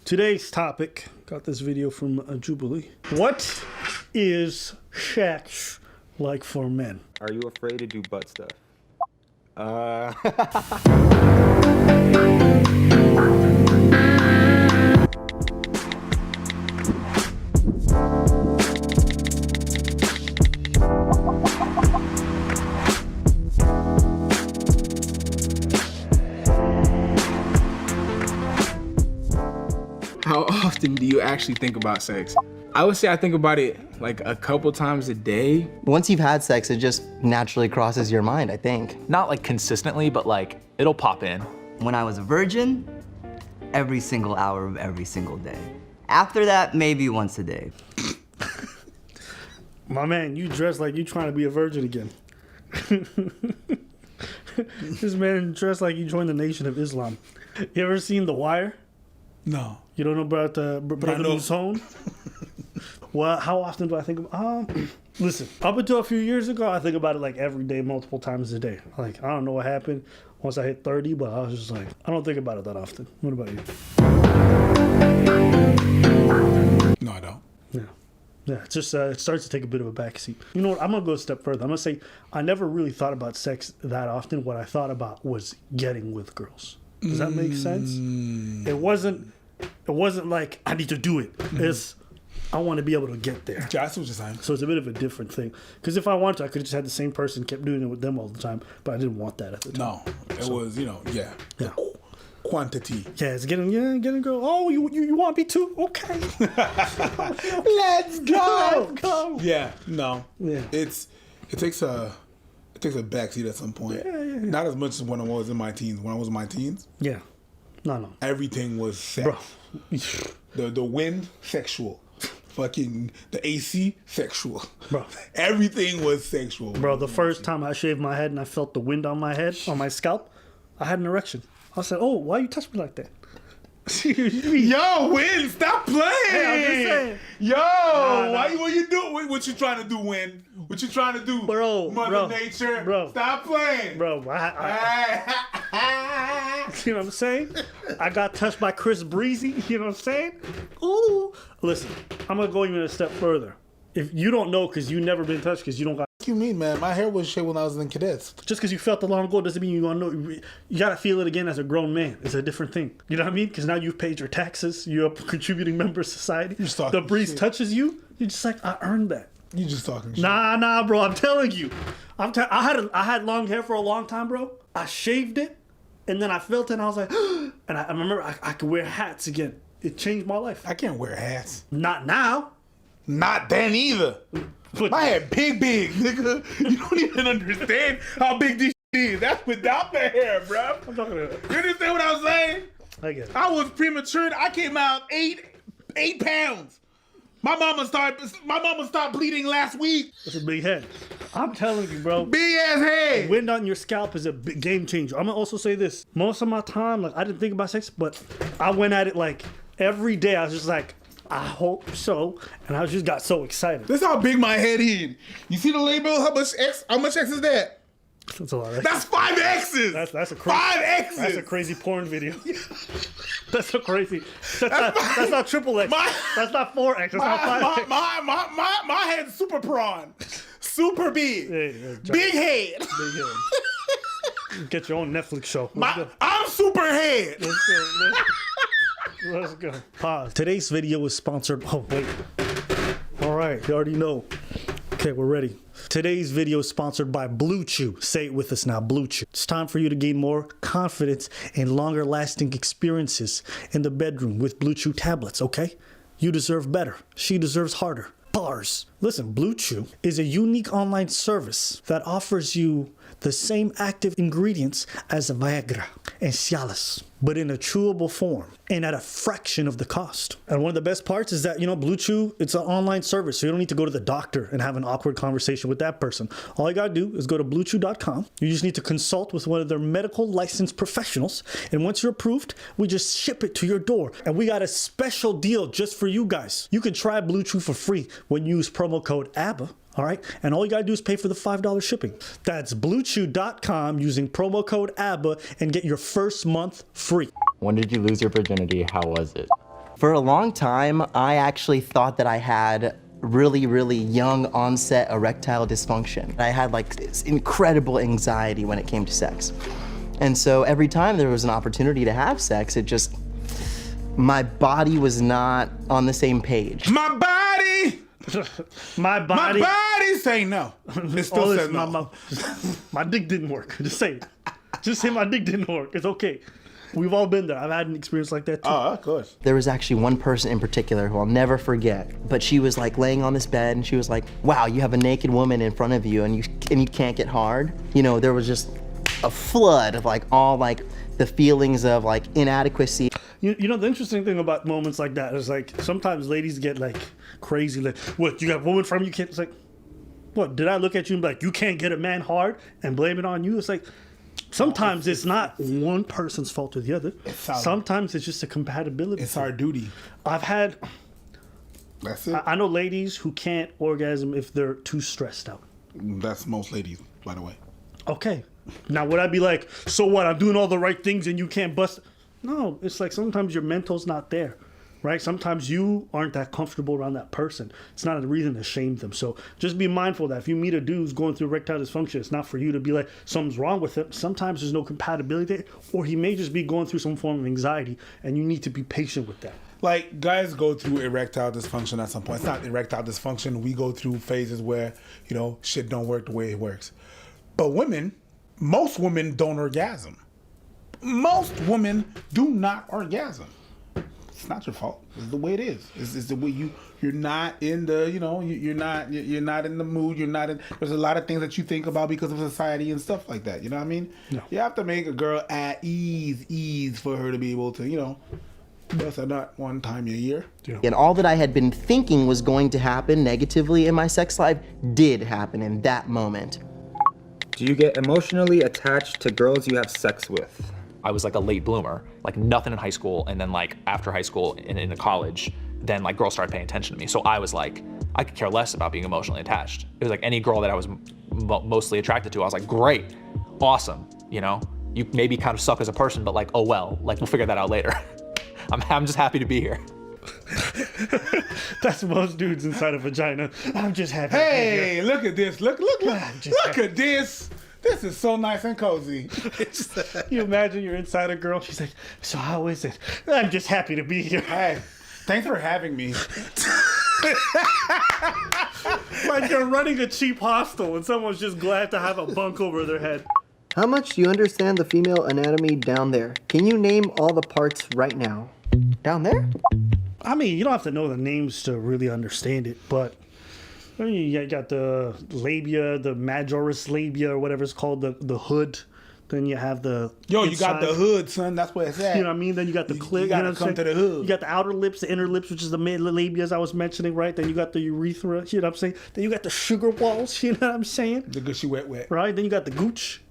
Today's topic, got this video from Jubilee. What is sex like for men? Are you afraid to do butt stuff? How often do you actually think about sex? I would say I think about it like a couple times a day. Once you've had sex, it just naturally crosses your mind, I think. Not like consistently, but like it'll pop in. When I was a virgin, every single hour of every single day. After that, maybe once a day. My man, you dress like you trying to be a virgin again. This man dressed like you joined the Nation of Islam. You ever seen The Wire? No. You don't know about Brother Nuzone? Well, how often do I think of listen, up until a few years ago, I think about it like every day, multiple times a day. Like, I don't know what happened once I hit 30, but I was just like, I don't think about it that often. What about you? No, I don't. Yeah, it's just it starts to take a bit of a backseat. You know what? I'm gonna go a step further. I'm gonna say I never really thought about sex that often. What I thought about was getting with girls. Does that make sense? It wasn't like I need to do it. It's I want to be able to get there. Yeah, I see what you're saying. So it's a bit of a different thing. Because if I wanted to, I could have just had the same person, kept doing it with them all the time. But I didn't want that at the time. No, it was, yeah. Quantity. Yeah, it's getting girl. Oh, you want me to? Okay. Let's go. Let's go. Yeah, no. Yeah. It takes a backseat at some point. Yeah. Not as much as when I was in my teens. When I was in my teens, Yeah. No. everything was sex. Bro. The wind, sexual. Fucking the AC, sexual. Bro. Everything was sexual. Bro, the first time I shaved my head and I felt the wind on my head, on my scalp, I had an erection. I said, "Oh, why you touch me like that?" Yo, Win, stop playing. Hey, I'm just saying. Yo, Nah. what you do? What you trying to do, Win? What you trying to do, Mother Nature? Bro. Stop playing, Bro, you know what I'm saying? I got touched by Chris Breezy, you know what I'm saying? Ooh. Listen, I'm going to go even a step further. If you don't know because you never been touched because you don't got... What you mean, man? My hair was shaved when I was in cadets. Just because you felt it long ago doesn't mean you want to know. You got to feel it again as a grown man. It's a different thing. You know what I mean? Because now you've paid your taxes. You're a contributing member of society. You're just talking the breeze shit. touches you. You're just like, I earned that. You just talking shit. Nah, bro. I'm telling you. I had long hair for a long time, bro. I shaved it, and then I felt it, and I was like, and I remember I could wear hats again. It changed my life. I can't wear hats. Not now. Not then either. My hair big, nigga. You don't even understand how big this shit is. That's without the hair, bro. I'm talking about. You understand what I'm saying? I get it. I was premature. I came out 8 pounds. My mama stopped bleeding last week. It's a big head. I'm telling you, bro. Big ass head. Wind on your scalp is a big game changer. I'm gonna also say this. Most of my time, like I didn't think about sex, but I went at it like every day. I was just like, I hope so, and I just got so excited. That's how big my head is. You see the label? How much X is that? That's a lot. Right? That's 5 X's. That's a crazy. 5 X's. That's a crazy porn video. That's a crazy. That's not triple X. That's not 4X. That's not 5X. My head's super prawn. Super big. Yeah, big head. Big head. Get your own Netflix show. I'm super head. Let's go. Pause. Today's video is sponsored. Oh, wait. All right. You already know. Okay, we're ready. Today's video is sponsored by Blue Chew. Say it with us now, Blue Chew. It's time for you to gain more confidence and longer lasting experiences in the bedroom with Blue Chew tablets, okay? You deserve better. She deserves harder. Bars. Listen, Blue Chew is a unique online service that offers you the same active ingredients as Viagra and Cialis, but in a chewable form and at a fraction of the cost. And one of the best parts is that, Blue Chew, it's an online service, so you don't need to go to the doctor and have an awkward conversation with that person. All you gotta do is go to bluechew.com. You just need to consult with one of their medical licensed professionals, and once you're approved, we just ship it to your door. And we got a special deal just for you guys. You can try Blue Chew for free when you use promo code ABBA. All right, and all you gotta do is pay for the $5 shipping. That's bluechew.com using promo code ABBA and get your first month free. When did you lose your virginity? How was it? For a long time, I actually thought that I had really, really young onset erectile dysfunction. I had like this incredible anxiety when it came to sex. And so every time there was an opportunity to have sex, my body was not on the same page. My body! My body. My body say no. It still says no. My dick didn't work. Just say it. Just say my dick didn't work. It's okay. We've all been there. I've had an experience like that too. Oh, of course. There was actually one person in particular who I'll never forget, but she was like laying on this bed and she was like, wow, you have a naked woman in front of you and you can't get hard. You know, there was just a flood of like all like the feelings of like inadequacy. You know, the interesting thing about moments like that is like sometimes ladies get like crazy, like, what, you got a woman from you can't, it's like, what, did I look at you and be like, you can't get a man hard and blame it on you? It's like, sometimes it's not one person's fault or the other. Sometimes it's just a compatibility. It's our duty. I've had, That's it. I know ladies who can't orgasm if they're too stressed out. That's most ladies, by the way. Okay. Now, would I be like, so what, I'm doing all the right things and you can't bust? No, it's like sometimes your mental's not there, right? Sometimes you aren't that comfortable around that person. It's not a reason to shame them. So just be mindful that if you meet a dude who's going through erectile dysfunction, it's not for you to be like, something's wrong with him. Sometimes there's no compatibility there, or he may just be going through some form of anxiety, and you need to be patient with that. Like, guys go through erectile dysfunction at some point. It's not erectile dysfunction. We go through phases where, you know, shit don't work the way it works. But women, most women don't orgasm. Most women do not orgasm. It's not your fault. It's the way it is. It's the way you're not in the, you know, you're not in the mood. You're not in. There's a lot of things that you think about because of society and stuff like that. You know what I mean? No. You have to make a girl at ease for her to be able to, you know, bust a nut one time a year. Yeah. And all that I had been thinking was going to happen negatively in my sex life did happen in that moment. Do you get emotionally attached to girls you have sex with? I was like a late bloomer, like nothing in high school, and then like after high school and into college, then like girls started paying attention to me. So I was like, I could care less about being emotionally attached. It was like any girl that I was mostly attracted to, I was like, great, awesome, you know? You maybe kind of suck as a person, but like, oh well, like we'll figure that out later. I'm just happy to be here. That's most dudes inside a vagina. I'm just happy to be Hey, here. look at this. Look at this. This is so nice and cozy. You imagine you're inside a girl, she's like, so how is it? I'm just happy to be here. Hey, thanks for having me. Like you're running a cheap hostel and someone's just glad to have a bunk over their head. How much do you understand the female anatomy down there? Can you name all the parts right now? Down there? I mean, you don't have to know the names to really understand it, but I mean, you got the labia, the majoris labia, or whatever it's called, the hood. Then you have the Yo, you got the inside. hood, son. That's where it's at. You know what I mean? Then you got the clit. You gotta know what come I'm to saying? the hood. You got the outer lips, the inner lips, which is the labia, as I was mentioning, right? Then you got the urethra. You know what I'm saying? Then you got the sugar walls. You know what I'm saying? The gushy wet. Right? Then you got the gooch.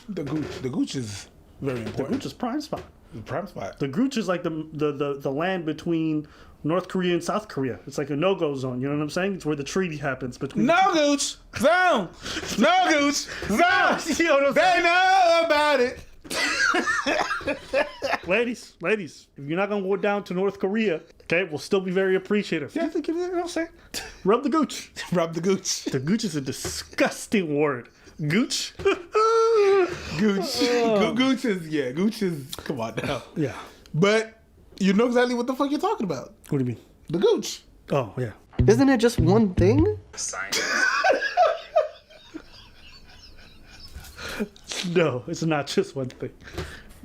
The gooch is very The important. gooch is prime spot. The prime spot. The gooch is like the land between North Korea and South Korea. It's like a no-go zone. You know what I'm saying? It's where the treaty happens between. No gooch zone. No gooch zone. You know what I'm saying? They know about it. Ladies, if you're not gonna go down to North Korea, okay, we'll still be very appreciative. Yeah. You know what I'm saying? Rub the gooch. Rub the gooch. The gooch is a disgusting word. Gooch. Gooch. Gooch is Gooch is. Come on now. Yeah. But you know exactly what the fuck you're talking about. What do you mean? The gooch. Oh yeah. Isn't it just one thing? No, it's not just one thing.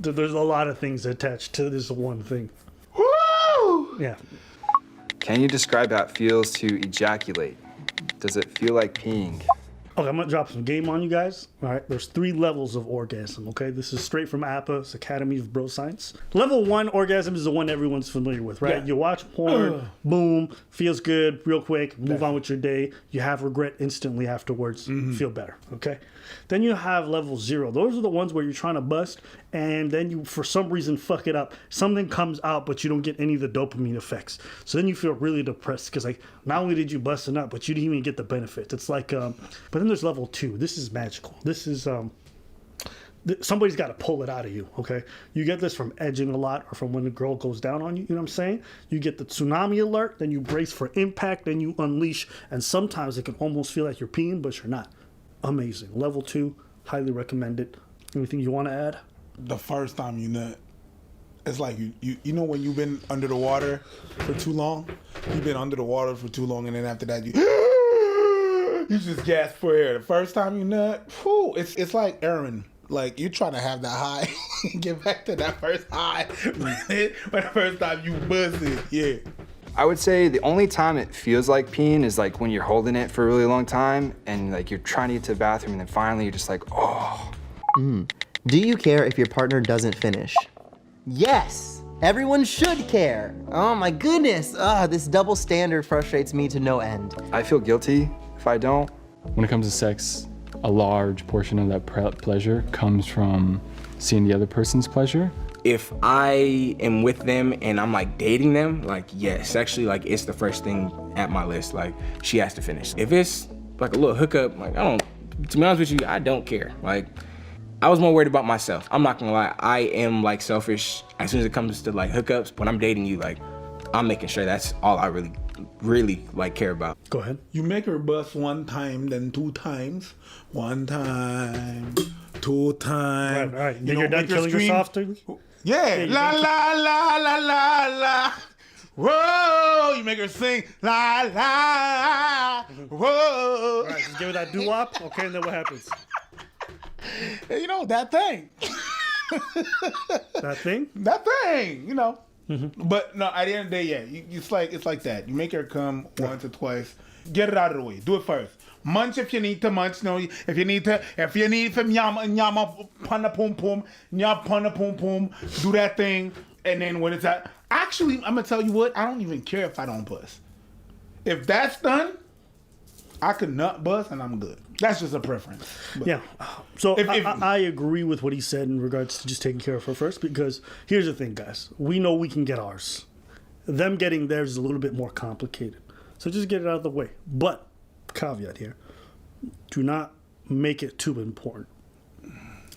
There's a lot of things attached to this one thing. Woo! Yeah. Can you describe how it feels to ejaculate? Does it feel like peeing? Okay, I'm gonna drop some game on you guys. All right, there's 3 levels of orgasm. Okay, this is straight from APA's Academy of Bro Science. Level 1 orgasm is the one everyone's familiar with, right? Yeah. You watch porn, boom, feels good, real quick, move on with your day. You have regret instantly afterwards, feel better. Okay. Then you have level 0. Those are the ones where you're trying to bust, and then you, for some reason, fuck it up. Something comes out, but you don't get any of the dopamine effects. So then you feel really depressed because, like, not only did you bust it up, but you didn't even get the benefits. It's like, but then there's level 2. This is magical. This is somebody's got to pull it out of you, okay? You get this from edging a lot or from when the girl goes down on you, you know what I'm saying? You get the tsunami alert, then you brace for impact, then you unleash, and sometimes it can almost feel like you're peeing, but you're not. Amazing. Level 2, highly recommended. Anything you want to add? The first time you nut, it's like you know when you've been under the water for too long? You've been under the water for too long, and then after that you just gasp for air. The first time you nut, whew, it's like Aaron. Like you're trying to have that high, get back to that first high. But the first time you buzz it, yeah. I would say the only time it feels like peeing is like when you're holding it for a really long time and like you're trying to get to the bathroom and then finally you're just like, oh. Do you care if your partner doesn't finish? Yes! Everyone should care. Oh my goodness. This double standard frustrates me to no end. I feel guilty if I don't. When it comes to sex, a large portion of that pleasure comes from seeing the other person's pleasure. If I am with them and I'm like dating them, like yes, sexually, like it's the first thing at my list. Like she has to finish. If it's like a little hookup, like to be honest with you, I don't care. Like I was more worried about myself. I'm not gonna lie, I am like selfish as soon as it comes to like hookups. When I'm dating you, like I'm making sure that's all I really like care about. Go ahead. You make her bust one time, then 2 times. 1 time, 2 times. Right. Then you're done killing yourself, too? Yeah. La, la, la, la, la, la. Whoa. You make her sing. La, la. Whoa. All right, just give her that doo-wop, okay, and then what happens? You know, that thing. That thing? That thing, you know. But no, at the end of the day, yeah, it's like that. You make her come once or twice. Get it out of the way. Do it first. Munch if you need to munch. No, if you need from nyama puna pum pum, nyama puna pum pum. Do that thing, and then when it's at, actually, I'm gonna tell you what. I don't even care if I don't bust. If that's done, I could nut bust and I'm good. That's just a preference. But yeah. So I agree with what he said in regards to just taking care of her first, because here's the thing, guys. We know we can get ours. Them getting theirs is a little bit more complicated. So just get it out of the way. But, caveat here, do not make it too important.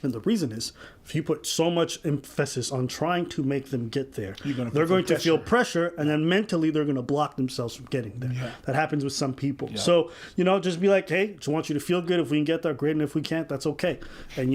And the reason is, if you put so much emphasis on trying to make them get there, they're going to feel pressure, and then mentally they're going to block themselves from getting there. Yeah. That happens with some people. Yeah. So, just be like, hey, just want you to feel good. If we can get there, great. And if we can't, that's okay. And,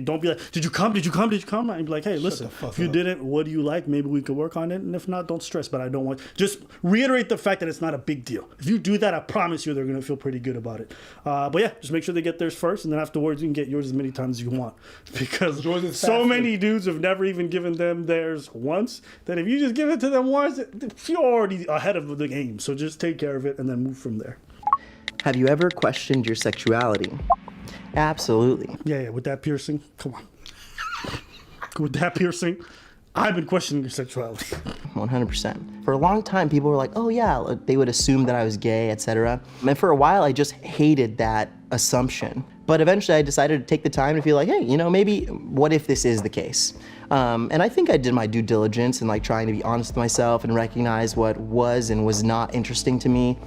don't be like, did you come? Did you come? Did you come? And be like, hey, listen, if you didn't, what do you like? Maybe we could work on it. And if not, don't stress. But I don't want, just reiterate the fact that it's not a big deal. If you do that, I promise you they're going to feel pretty good about it. But yeah, just make sure they get theirs first. And then afterwards, you can get yours as many times as you want. Because so many dudes have never even given them theirs once, that if you just give it to them once, you're already ahead of the game. So just take care of it and then move from there. Have you ever questioned your sexuality? Absolutely. Yeah, with that piercing, come on. With that piercing, I've been questioning your sexuality. 100%. For a long time, people were like, oh yeah, they would assume that I was gay, etc. And for a while, I just hated that assumption. But eventually I decided to take the time to feel like, hey, maybe what if this is the case? And I think I did my due diligence and trying to be honest with myself and recognize what was and was not interesting to me.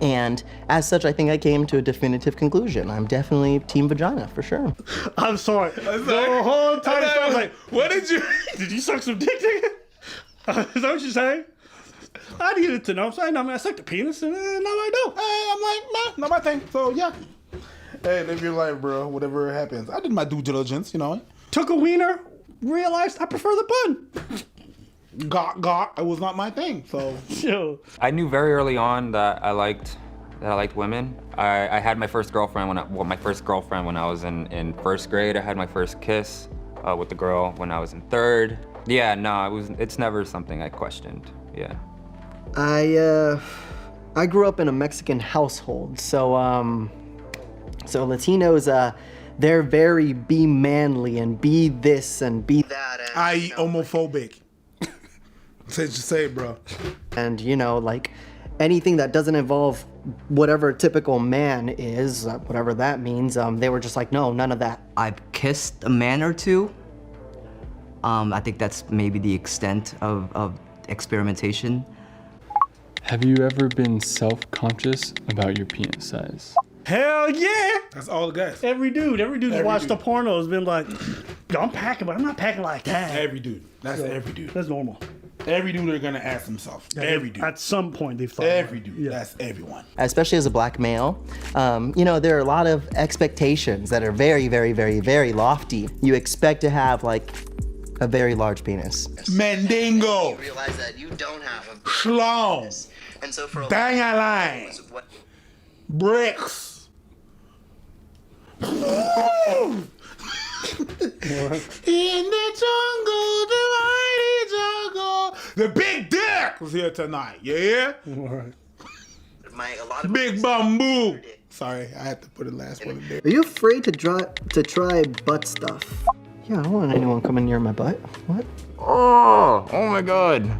And as such, I think I came to a definitive conclusion. I'm definitely team vagina, for sure. I'm sorry. The whole time I was like, what did you suck some dick, nigga? Is that what you're saying? I needed to know. So I sucked the penis, and now I don't. I'm like, nah, not my thing. So yeah. Hey, live your life, bro. Whatever happens. I did my due diligence, Took a wiener, realized I prefer the bun. Got. It was not my thing. So. Yo. I knew very early on that I liked women. I had my first girlfriend when I was in first grade. I had my first kiss with the girl when I was in third. Yeah, no, it's never something I questioned. Yeah. I grew up in a Mexican household, so Latinos, they're very be manly and be this and be that. And, homophobic. Say it, bro. And, anything that doesn't involve whatever a typical man is, whatever that means, they were just like, no, none of that. I've kissed a man or two. I think that's maybe the extent of experimentation. Have you ever been self-conscious about your penis size? Hell yeah! That's all the guys. Every dude who watched the dude. porno has been like, yo, I'm packing, but I'm not packing like that. Every dude. That's every dude. That's normal. Every dude are gonna ask themselves. Every dude. At some point, they've thought. Every about it. dude. That's everyone. Especially as a black male, you know, there are a lot of expectations that are very, very, very, very lofty. You expect to have like a very large penis. Mandingo. Realize that you don't have a Schlong. and so for Bang a line. Bricks. In the jungle, the mighty jungle. The big dick was here tonight. Yeah? All right. Big bamboo. Sorry, I had to put the last one in there. Are you afraid to try butt stuff? Yeah, I don't want anyone coming near my butt. What? Oh my god.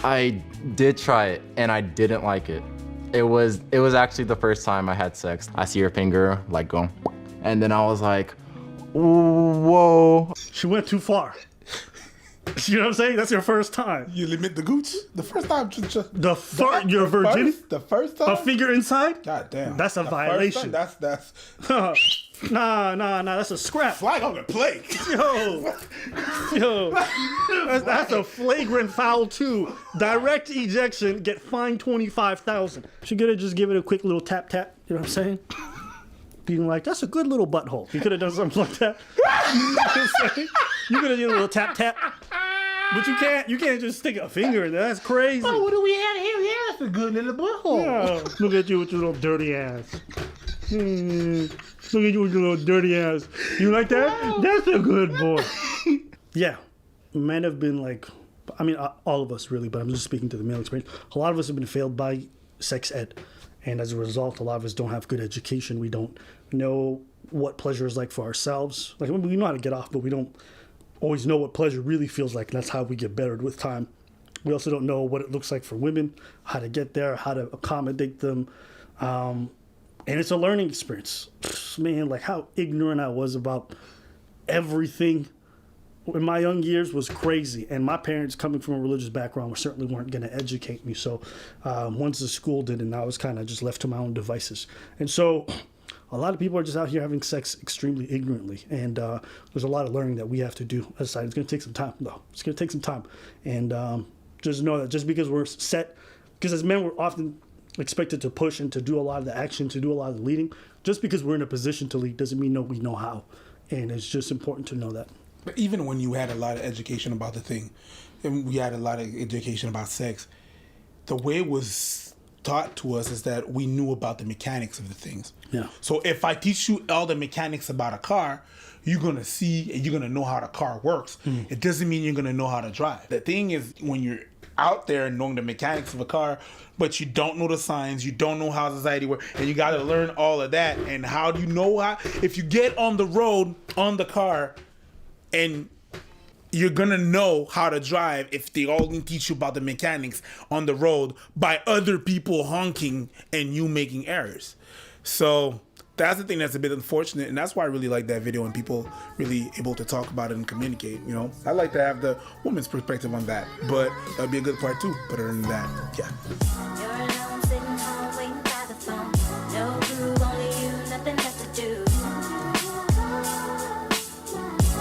I did try it and I didn't like it. It was actually the first time I had sex. I see her finger like go, and then I was like, whoa. She went too far. You know what I'm saying? That's your first time. You limit the gooch? The first time, Your virginity? The first time? A finger inside? God damn. That's a violation. That's Nah, that's a scrap. flag on the plate. Yo, that's a flagrant foul too. Direct ejection, get fined $25,000. She could have just given it a quick little tap. You know what I'm saying? Being like, that's a good little butthole. You could have done something like that. You know what I'm saying? You could have done a little tap. But you can't just stick a finger in there. That's crazy. Oh, what do we have here? Yeah, that's a good little butthole. Yeah. Look at you with your little dirty ass. Look at you with your little dirty ass. You like that? That's a good boy. Yeah. Men have been like, I mean, all of us really, but I'm just speaking to the male experience. A lot of us have been failed by sex ed. And as a result, a lot of us don't have good education. We don't know what pleasure is like for ourselves. Like, we know how to get off, but we don't always know what pleasure really feels like. And that's how we get bettered with time. We also don't know what it looks like for women, how to get there, how to accommodate them. And it's a learning experience. Man, like how ignorant I was about everything in my young years was crazy. And my parents, coming from a religious background, certainly weren't going to educate me. So once the school did, and I was kind of just left to my own devices. And so a lot of people are just out here having sex extremely ignorantly. And there's a lot of learning that we have to do as a society. It's going to take some time, though. It's going to take some time. And just know that just because we're set, because as men, we're often expected to push and to do a lot of the action, to do a lot of the leading. Just because we're in a position to lead doesn't mean we know how. And it's just important to know that. But even when you had a lot of education about the thing, and we had a lot of education about sex, the way it was taught to us is that we knew about the mechanics of the things. Yeah. So if I teach you all the mechanics about a car, you're going to see and you're going to know how the car works. It doesn't mean you're going to know how to drive. The thing is, when you're out there knowing the mechanics of a car, but you don't know the signs, you don't know how society works, and you got to learn all of that. And how do you know how? If you get on the road, on the car, and you're gonna know how to drive if they only teach you about the mechanics on the road by other people honking and you making errors. So that's the thing that's a bit unfortunate, and that's why I really like that video and people really able to talk about it and communicate, you know. I like to have the woman's perspective on that, but that'd be a good part too. But other than that, yeah. You're alone, sitting home, waiting by the phone. No group, only you, nothing left to do.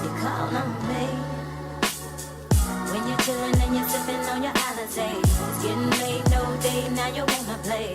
You call on me when you're chilling and you're sipping on your Alizé. It's getting late, no day, now you wanna play.